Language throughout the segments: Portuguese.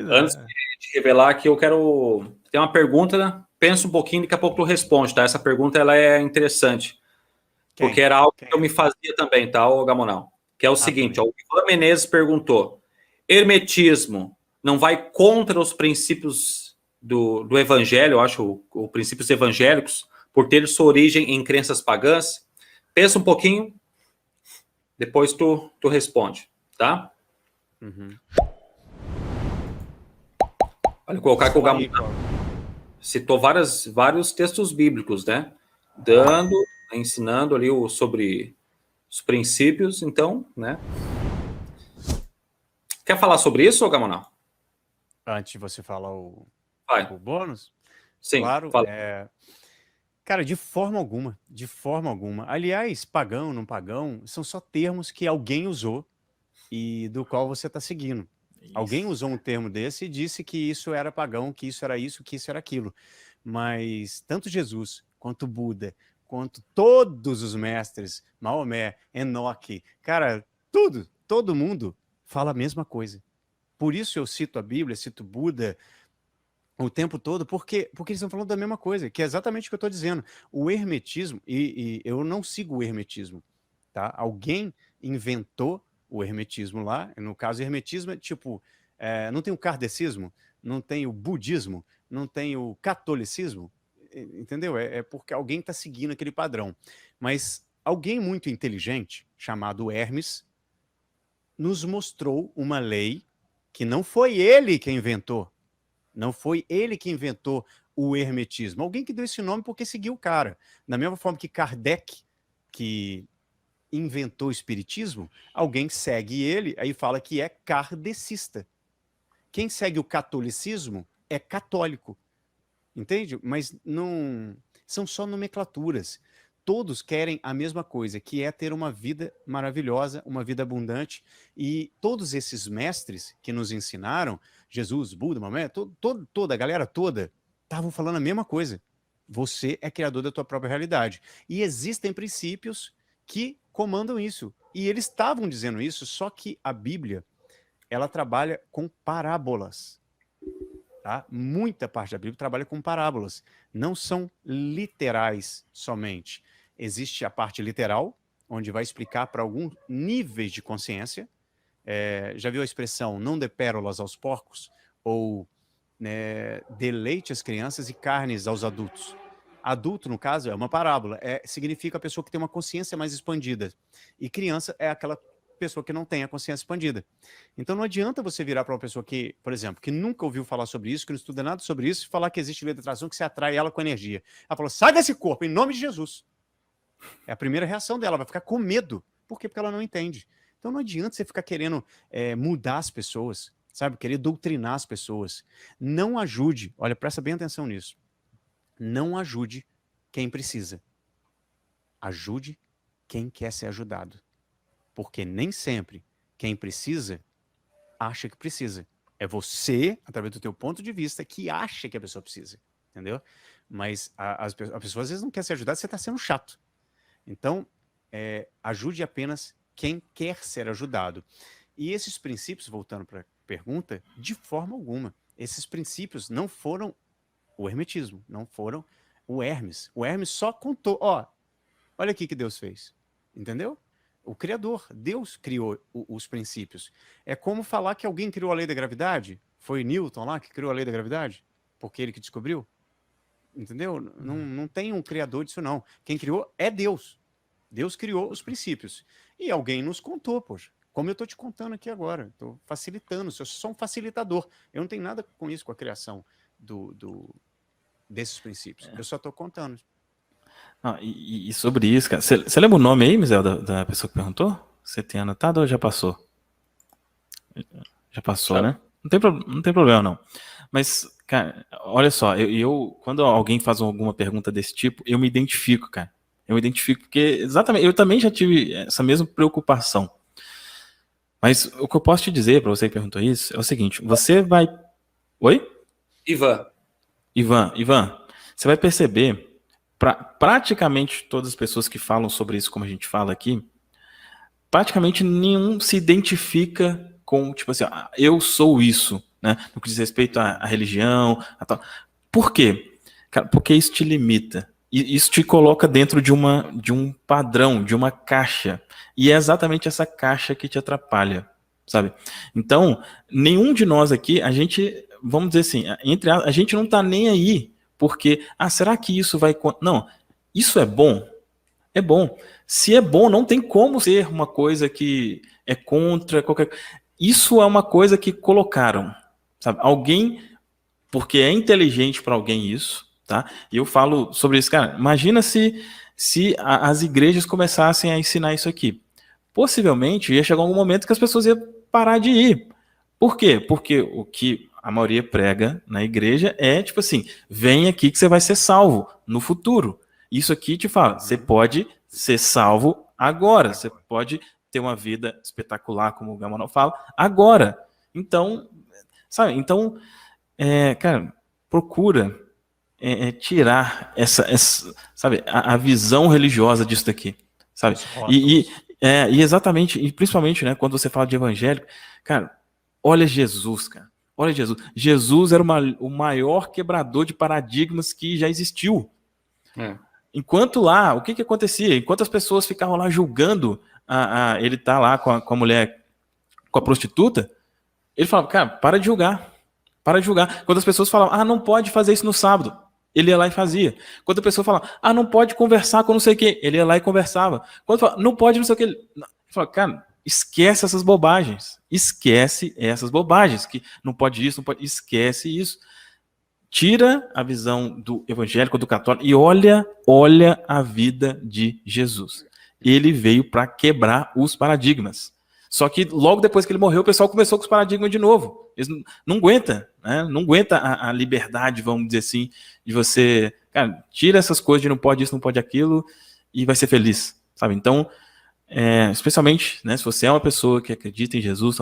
Antes de revelar aqui, eu quero... Tem uma pergunta, né? Pensa um pouquinho, daqui a pouco tu responde, tá? Essa pergunta, ela é interessante. Porque era algo que eu me fazia também, tá, ô Gamonal? Que é o seguinte, ó, o Ivan Menezes perguntou, hermetismo não vai contra os princípios do evangelho, eu acho, os princípios evangélicos, por ter sua origem em crenças pagãs? Pensa um pouquinho, depois tu responde, tá? Olha, colocar que o Gamonal citou vários textos bíblicos, né? Ensinando ali sobre os princípios, então, né? Quer falar sobre isso, Gamonal? Antes de você falar o bônus? Sim, claro, fala. Cara, de forma alguma, de forma alguma. Aliás, pagão, não pagão, são só termos que alguém usou e do qual você está seguindo. Alguém usou um termo desse e disse que isso era pagão, que isso era isso, que isso era aquilo. Mas tanto Jesus, quanto Buda, quanto todos os mestres, Maomé, Enoque, cara, todo mundo fala a mesma coisa. Por isso eu cito a Bíblia, cito Buda o tempo todo, porque eles estão falando da mesma coisa, que é exatamente o que eu estou dizendo. O hermetismo, e eu não sigo o hermetismo, tá? Alguém inventou o hermetismo lá, no caso, o hermetismo é tipo, não tem o kardecismo, não tem o budismo, não tem o catolicismo, entendeu? É porque alguém está seguindo aquele padrão. Mas alguém muito inteligente, chamado Hermes, nos mostrou uma lei que não foi ele que inventou. Não foi ele que inventou o hermetismo. Alguém que deu esse nome porque seguiu o cara. Da mesma forma que Kardec, que inventou o espiritismo, alguém segue ele, aí fala que é kardecista. Quem segue o catolicismo é católico. Entende? Mas não são só nomenclaturas. Todos querem a mesma coisa, que é ter uma vida maravilhosa, uma vida abundante. E todos esses mestres que nos ensinaram, Jesus, Buda, Maomé, toda a galera toda, estavam falando a mesma coisa. Você é criador da tua própria realidade. E existem princípios que comandam isso. E eles estavam dizendo isso, só que a Bíblia, ela trabalha com parábolas. Tá? Muita parte da Bíblia trabalha com parábolas. Não são literais somente. Existe a parte literal, onde vai explicar para alguns níveis de consciência. Já viu a expressão não dê pérolas aos porcos? Ou deleite as crianças e carnes aos adultos. Adulto, no caso, é uma parábola. Significa a pessoa que tem uma consciência mais expandida. E criança é aquela pessoa que não tem a consciência expandida. Então não adianta você virar para uma pessoa que, por exemplo, que nunca ouviu falar sobre isso, que não estuda nada sobre isso, e falar que existe lei da atração, que você atrai ela com energia. Ela falou, sai desse corpo, em nome de Jesus. É a primeira reação dela, vai ficar com medo. Por quê? Porque ela não entende. Então não adianta você ficar querendo mudar as pessoas, sabe? Querer doutrinar as pessoas. Não ajude, olha, presta bem atenção nisso. Não ajude quem precisa. Ajude quem quer ser ajudado. Porque nem sempre quem precisa acha que precisa. É você, através do teu ponto de vista, que acha que a pessoa precisa. Entendeu? Mas a pessoa às vezes não quer ser ajudada, você está sendo chato. Então, ajude apenas quem quer ser ajudado. E esses princípios, voltando para a pergunta, de forma alguma, esses princípios não foram o hermetismo, não foram o Hermes. O Hermes só contou, olha aqui que Deus fez. Entendeu? O Criador, Deus criou os princípios. É como falar que alguém criou a lei da gravidade. Foi Newton lá que criou a lei da gravidade? Porque ele que descobriu? Entendeu? Não tem um criador disso, não. Quem criou é Deus. Deus criou os princípios. E alguém nos contou, poxa. Como eu estou te contando aqui agora. Estou facilitando. Eu sou um facilitador. Eu não tenho nada com isso, com a criação desses princípios. Eu só estou contando. E sobre isso, cara, você lembra o nome aí, Mizel, da pessoa que perguntou? Você tem anotado ou já passou? Já passou, né? Não tem problema, não. Mas, cara, olha só, quando alguém faz alguma pergunta desse tipo, eu me identifico, cara. Eu me identifico porque, exatamente, eu também já tive essa mesma preocupação. Mas o que eu posso te dizer, para você que perguntou isso, é o seguinte, você vai... Oi? Ivan, você vai perceber, praticamente todas as pessoas que falam sobre isso, como a gente fala aqui, praticamente nenhum se identifica com, tipo assim, eu sou isso. né? No que diz respeito à religião, a tal. Por quê? Cara, porque isso te limita. E isso te coloca dentro de um padrão, de uma caixa. E é exatamente essa caixa que te atrapalha, sabe? Então, nenhum de nós aqui, a gente, vamos dizer assim, a gente não tá nem aí, porque, será que isso vai... Não, isso é bom? É bom. Se é bom, não tem como ser uma coisa que é contra qualquer... Isso é uma coisa que colocaram, sabe? Alguém, porque é inteligente para alguém isso, tá? E eu falo sobre isso, cara. Imagina se as igrejas começassem a ensinar isso aqui. Possivelmente ia chegar algum momento que as pessoas iam parar de ir. Por quê? Porque o que a maioria prega na igreja é tipo assim: vem aqui que você vai ser salvo no futuro. Isso aqui te fala, você pode ser salvo agora, você pode ter uma vida espetacular, como o Gamonal fala, agora. Então, sabe? Então, cara, procura tirar sabe, a visão religiosa disso daqui, sabe? E exatamente, e principalmente, né, quando você fala de evangélico, cara, olha Jesus, cara. Olha Jesus. Jesus era o maior quebrador de paradigmas que já existiu. Enquanto lá, o que acontecia? Enquanto as pessoas ficavam lá julgando ele tá lá com a mulher, com a prostituta, ele falava, cara, para de julgar. Para de julgar. Quando as pessoas falavam, não pode fazer isso no sábado, ele ia lá e fazia. Quando a pessoa falava, não pode conversar com não sei o quê, ele ia lá e conversava. Quando falava, não pode não sei o quê, ele falava, cara, esquece essas bobagens. Esquece essas bobagens, que não pode isso, não pode, esquece isso. Tira a visão do evangélico, do católico, e olha a vida de Jesus. Ele veio para quebrar os paradigmas. Só que logo depois que ele morreu, o pessoal começou com os paradigmas de novo. Eles não aguentam, né? Não aguenta a liberdade, vamos dizer assim, de você... Cara, tira essas coisas de não pode isso, não pode aquilo, e vai ser feliz, sabe? Então, especialmente, né, se você é uma pessoa que acredita em Jesus,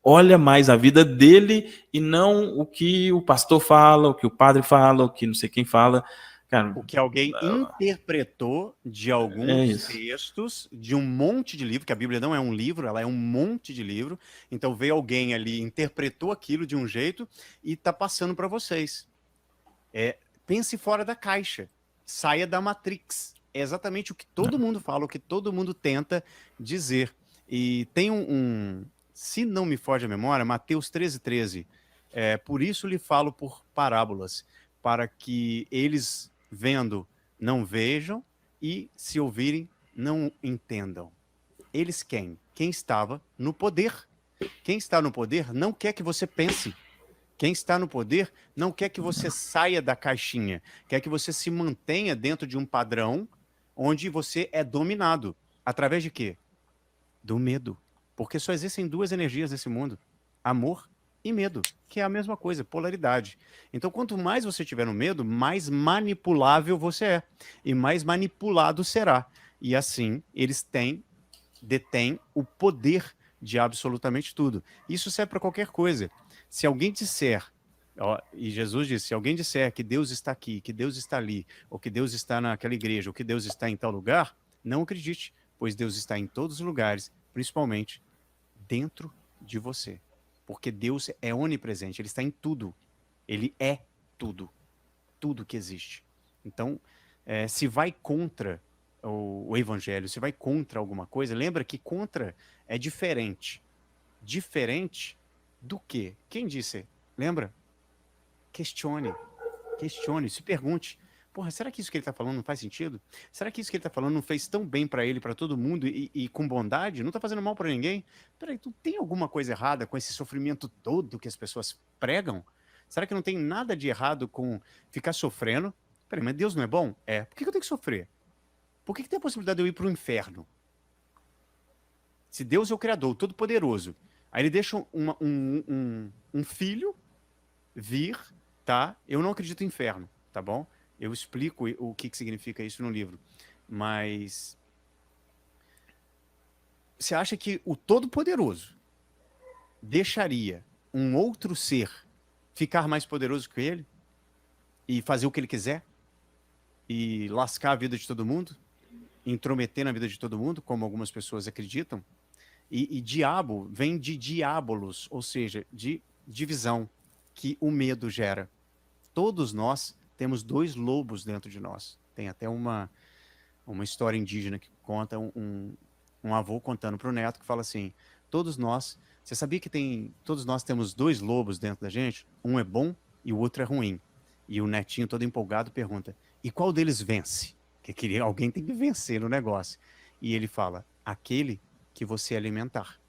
olha mais a vida dele e não o que o pastor fala, o que o padre fala, o que não sei quem fala. Cara, o que alguém interpretou de alguns textos, de um monte de livro, que a Bíblia não é um livro, ela é um monte de livro. Então veio alguém ali, interpretou aquilo de um jeito e está passando para vocês. Pense fora da caixa, saia da Matrix. É exatamente o que todo mundo fala, o que todo mundo tenta dizer. E tem se não me foge a memória, Mateus 13:13. Por isso lhe falo por parábolas, para que eles, vendo, não vejam, e se ouvirem, não entendam. Eles quem? Quem estava no poder. Quem está no poder não quer que você pense. Quem está no poder não quer que você saia da caixinha. Quer que você se mantenha dentro de um padrão onde você é dominado. Através de quê? Do medo. Porque só existem duas energias nesse mundo: amor e medo, que é a mesma coisa, polaridade. Então, quanto mais você tiver no medo, mais manipulável você é. E mais manipulado será. E assim, eles detêm o poder de absolutamente tudo. Isso serve para qualquer coisa. Se alguém disser, e Jesus disse, se alguém disser que Deus está aqui, que Deus está ali, ou que Deus está naquela igreja, ou que Deus está em tal lugar, não acredite, pois Deus está em todos os lugares, principalmente dentro de você. Porque Deus é onipresente, Ele está em tudo. Ele é tudo. Tudo que existe. Então, se vai contra o evangelho, se vai contra alguma coisa, lembra que contra é diferente. Diferente do quê? Quem disse? Lembra? Questione, se pergunte. Porra, será que isso que ele está falando não faz sentido? Será que isso que ele está falando não fez tão bem para ele, para todo mundo e com bondade? Não está fazendo mal para ninguém? Peraí, tu tem alguma coisa errada com esse sofrimento todo que as pessoas pregam? Será que não tem nada de errado com ficar sofrendo? Peraí, mas Deus não é bom? Por que eu tenho que sofrer? Por que tem a possibilidade de eu ir para o inferno? Se Deus é o Criador, o Todo-Poderoso, aí ele deixa um filho vir, tá? Eu não acredito em inferno, tá bom? Eu explico o que significa isso no livro. Mas você acha que o Todo-Poderoso deixaria um outro ser ficar mais poderoso que ele? E fazer o que ele quiser? E lascar a vida de todo mundo? Intrometer na vida de todo mundo, como algumas pessoas acreditam? E diabo vem de diabolos, ou seja, de divisão que o medo gera. Todos nós temos 2 lobos dentro de nós. Tem até uma história indígena que conta um avô contando para o neto que fala assim, você sabia que todos nós temos 2 lobos dentro da gente? Um é bom e o outro é ruim. E o netinho todo empolgado pergunta, e qual deles vence? Que alguém tem que vencer no negócio. E ele fala, aquele que você alimentar.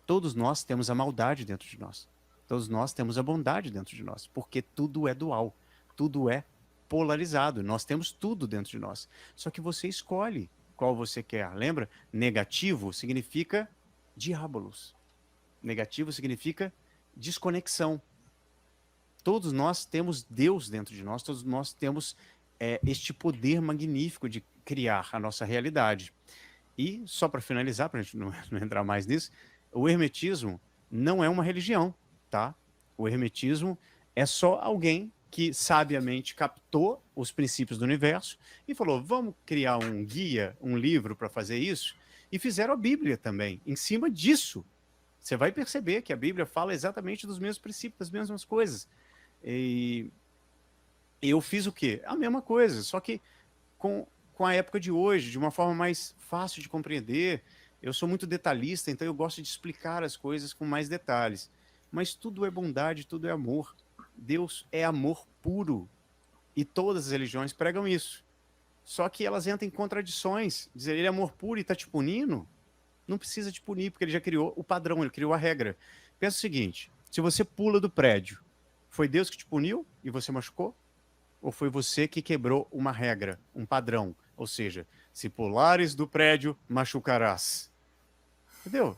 Todos nós temos a maldade dentro de nós. Todos nós temos a bondade dentro de nós, porque tudo é dual, tudo é polarizado, nós temos tudo dentro de nós. Só que você escolhe qual você quer. Lembra? Negativo significa diabolos. Negativo significa desconexão. Todos nós temos Deus dentro de nós, todos nós temos este poder magnífico de criar a nossa realidade. E, só para finalizar, para a gente não entrar mais nisso, o hermetismo não é uma religião, tá? O hermetismo é só alguém que sabiamente captou os princípios do universo e falou, vamos criar um guia, um livro para fazer isso, e fizeram a Bíblia também. Em cima disso, você vai perceber que a Bíblia fala exatamente dos mesmos princípios, das mesmas coisas. E eu fiz o quê? A mesma coisa, só que com a época de hoje, de uma forma mais fácil de compreender. Eu sou muito detalhista, então eu gosto de explicar as coisas com mais detalhes. Mas tudo é bondade, tudo é amor. Deus é amor puro. E todas as religiões pregam isso. Só que elas entram em contradições. Dizer, ele é amor puro e está te punindo? Não precisa te punir, porque ele já criou o padrão, ele criou a regra. Pensa o seguinte, se você pula do prédio, foi Deus que te puniu e você machucou? Ou foi você que quebrou uma regra, um padrão? Ou seja, se pulares do prédio, machucarás. Entendeu?